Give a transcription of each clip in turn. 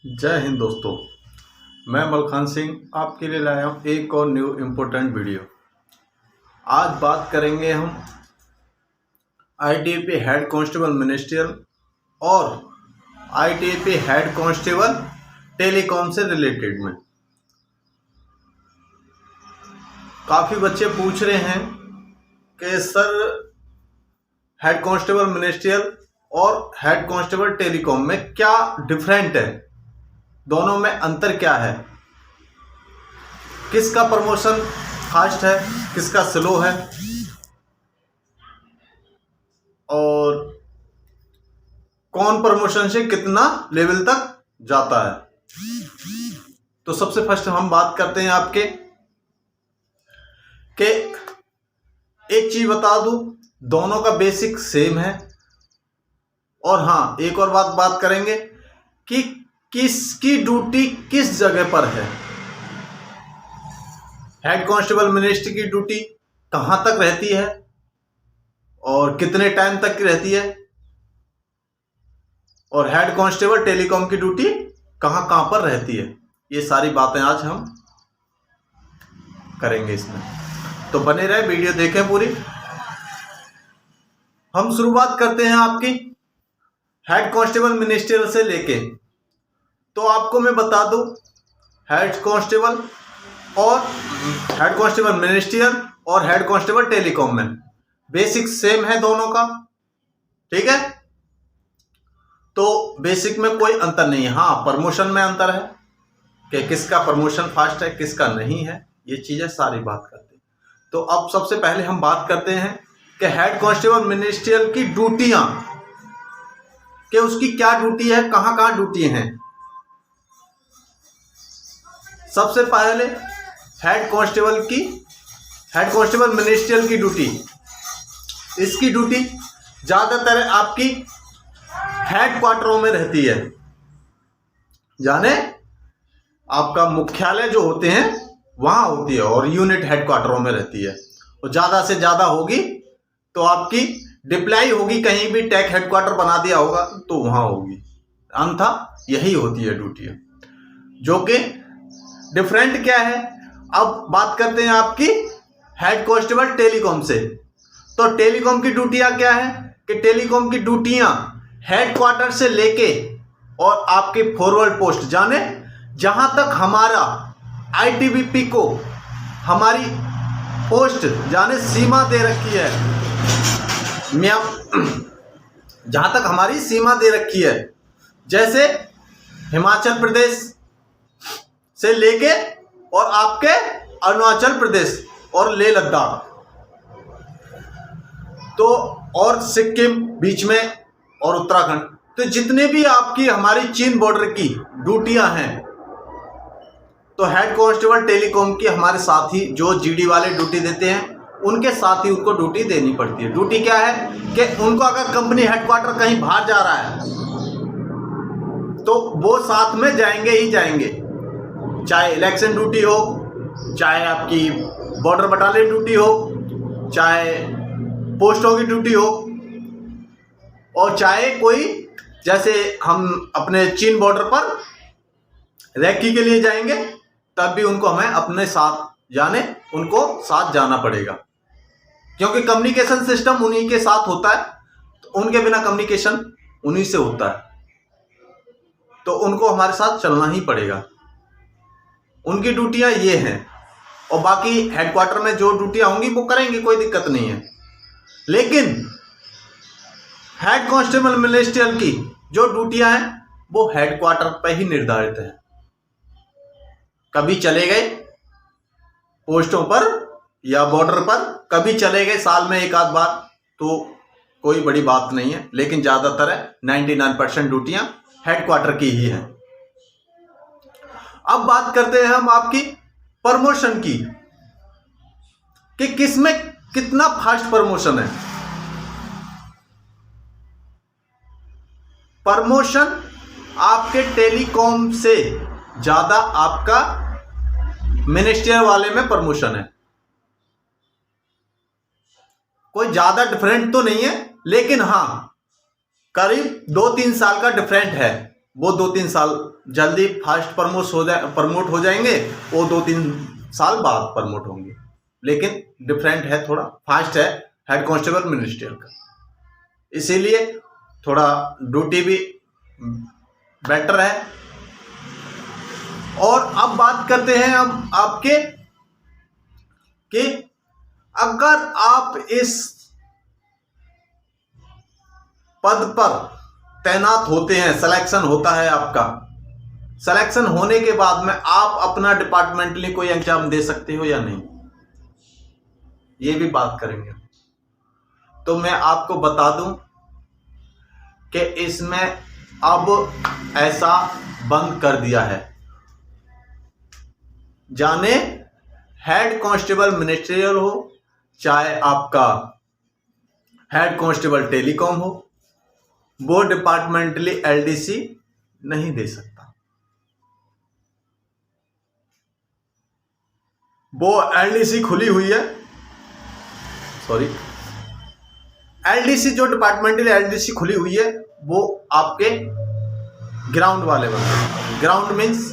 जय हिंद दोस्तों। मैं मलखान सिंह आपके लिए लाया हूँ एक और न्यू इम्पोर्टेंट वीडियो। आज बात करेंगे हम आईटीबीपी हेड कांस्टेबल मिनिस्ट्रियल और आईटीबीपी हेड कांस्टेबल टेलीकॉम से रिलेटेड में। काफ़ी बच्चे पूछ रहे हैं कि सर हेड कांस्टेबल मिनिस्ट्रियल और हेड कांस्टेबल टेलीकॉम में क्या डिफरेंट है, दोनों में अंतर क्या है, किसका प्रमोशन फास्ट है किसका स्लो है और कौन प्रमोशन से कितना लेवल तक जाता है। तो सबसे फर्स्ट हम बात करते हैं आपके कि एक चीज बता दूं, दोनों का बेसिक सेम है। और हाँ, एक और बात करेंगे कि किसकी ड्यूटी किस जगह पर है। हेड कांस्टेबल मिनिस्ट्री की ड्यूटी कहां तक रहती है और कितने टाइम तक की रहती है, और हेड कांस्टेबल टेलीकॉम की ड्यूटी कहां पर रहती है। ये सारी बातें आज हम करेंगे इसमें, तो बने रहे, वीडियो देखें पूरी। हम शुरुआत करते हैं आपकी हेड कांस्टेबल मिनिस्ट्रियल से लेके। तो आपको मैं बता दूं, हेड कांस्टेबल मिनिस्ट्रियल और हेड कांस्टेबल टेलीकॉम में बेसिक सेम है दोनों का, ठीक है। तो बेसिक में कोई अंतर नहीं है। हाँ, प्रमोशन में अंतर है कि किसका प्रमोशन फास्ट है किसका नहीं है, ये चीजें सारी बात करते हैं। तो अब सबसे पहले हम बात करते हैं कि हेड कांस्टेबल मिनिस्ट्रियल की ड्यूटियां, कि उसकी क्या ड्यूटी है, कहां कहां ड्यूटी है। सबसे पहले हेड कांस्टेबल मिनिस्ट्रियल की ड्यूटी, इसकी ड्यूटी ज्यादातर आपकी हेड क्वार्टरों में रहती है, यानी आपका मुख्यालय जो होते हैं वहां होती है, और यूनिट हेड क्वार्टरों में रहती है। और ज्यादा से ज्यादा होगी तो आपकी डिप्लाई होगी, कहीं भी टेक हेडक्वार्टर बना दिया होगा तो वहां होगी, अन्यथा यही होती है ड्यूटी, जो कि डिफरेंट क्या है। अब बात करते हैं आपकी हेड कांस्टेबल टेलीकॉम से। तो टेलीकॉम की ड्यूटियां क्या है कि टेलीकॉम की ड्यूटियां हेड क्वार्टर से लेके और आपके फॉरवर्ड पोस्ट, जाने जहां तक हमारा आईटीबीपी को हमारी पोस्ट जाने सीमा दे रखी है, जहां तक हमारी सीमा दे रखी है, जैसे हिमाचल प्रदेश से लेके और आपके अरुणाचल प्रदेश और लेह लद्दाख, तो और सिक्किम बीच में और उत्तराखंड, तो जितने भी आपकी हमारी चीन बॉर्डर की ड्यूटियां हैं, तो हेड कांस्टेबल टेलीकॉम की हमारे साथी जो जीडी वाले ड्यूटी देते हैं उनके साथ ही उनको ड्यूटी देनी पड़ती है। ड्यूटी क्या है कि उनको अगर कंपनी हेडक्वार्टर कहीं बाहर जा रहा है तो वो साथ में जाएंगे ही जाएंगे, चाहे इलेक्शन ड्यूटी हो, चाहे आपकी बॉर्डर बटालियन ड्यूटी हो, चाहे पोस्टों की ड्यूटी हो, और चाहे कोई जैसे हम अपने चीन बॉर्डर पर रेकी के लिए जाएंगे तब भी उनको हमें अपने साथ उनको साथ जाना पड़ेगा, क्योंकि कम्युनिकेशन सिस्टम उन्हीं के साथ होता है, तो उनके बिना कम्युनिकेशन उन्हीं से होता है, तो उनको हमारे साथ चलना ही पड़ेगा। उनकी ड्यूटियां ये हैं, और बाकी हेडक्वार्टर में जो ड्यूटियां होंगी वो करेंगे, कोई दिक्कत नहीं है। लेकिन हेड कांस्टेबल मिनिस्ट्रियल की जो ड्यूटियां हैं वो हेडक्वार्टर पर ही निर्धारित है। कभी चले गए पोस्टों पर या बॉर्डर पर, कभी चले गए साल में एक आध बार, तो कोई बड़ी बात नहीं है, लेकिन ज्यादातर है 99% ड्यूटियां हेडक्वार्टर की ही हैं। अब बात करते हैं हम आपकी प्रमोशन की, कि किसमें कितना फास्ट प्रमोशन है। प्रमोशन आपके टेलीकॉम से ज्यादा आपका मिनिस्ट्रियल वाले में प्रमोशन है। कोई ज्यादा डिफरेंट तो नहीं है, लेकिन हाँ करीब 2-3 साल का डिफरेंट है। वो 2-3 साल जल्दी फास्ट प्रमोट हो जाएंगे, वो 2-3 साल बाद प्रमोट होंगे। लेकिन डिफरेंट है, थोड़ा फास्ट है हेड कांस्टेबल मिनिस्ट्रियल का, इसीलिए थोड़ा ड्यूटी भी बेटर है। और अब बात करते हैं हम आपके कि अगर आप इस पद पर तैनात होते हैं, सिलेक्शन होता है आपका, सिलेक्शन होने के बाद में आप अपना डिपार्टमेंटली कोई एग्जाम दे सकते हो या नहीं, ये भी बात करेंगे। तो मैं आपको बता दूं कि इसमें अब ऐसा बंद कर दिया है, जाने हेड कांस्टेबल मिनिस्ट्रियल हो, चाहे आपका हेड कांस्टेबल टेलीकॉम हो, वो डिपार्टमेंटली एलडीसी नहीं दे सकता। वो एलडीसी खुली हुई है, सॉरी, एलडीसी जो डिपार्टमेंटली एलडीसी खुली हुई है वो आपके ग्राउंड वाले बंदे, ground means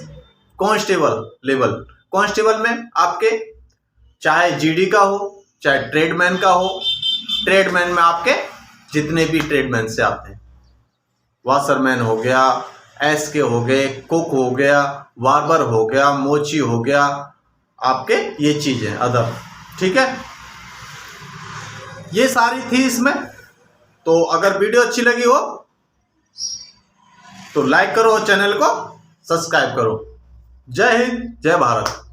constable level. Constable में आपके चाहे जीडी का हो, चाहे ट्रेडमैन का हो, ट्रेडमैन में आपके जितने भी ट्रेडमैन से आते हैं, वाशरमैन हो गया, एसके हो गए, कुक हो गया, बार्बर हो गया, मोची हो गया, आपके ये चीजें अदर, ठीक है, ये सारी थी इसमें। तो अगर वीडियो अच्छी लगी हो तो लाइक करो और चैनल को सब्सक्राइब करो। जय हिंद, जय भारत।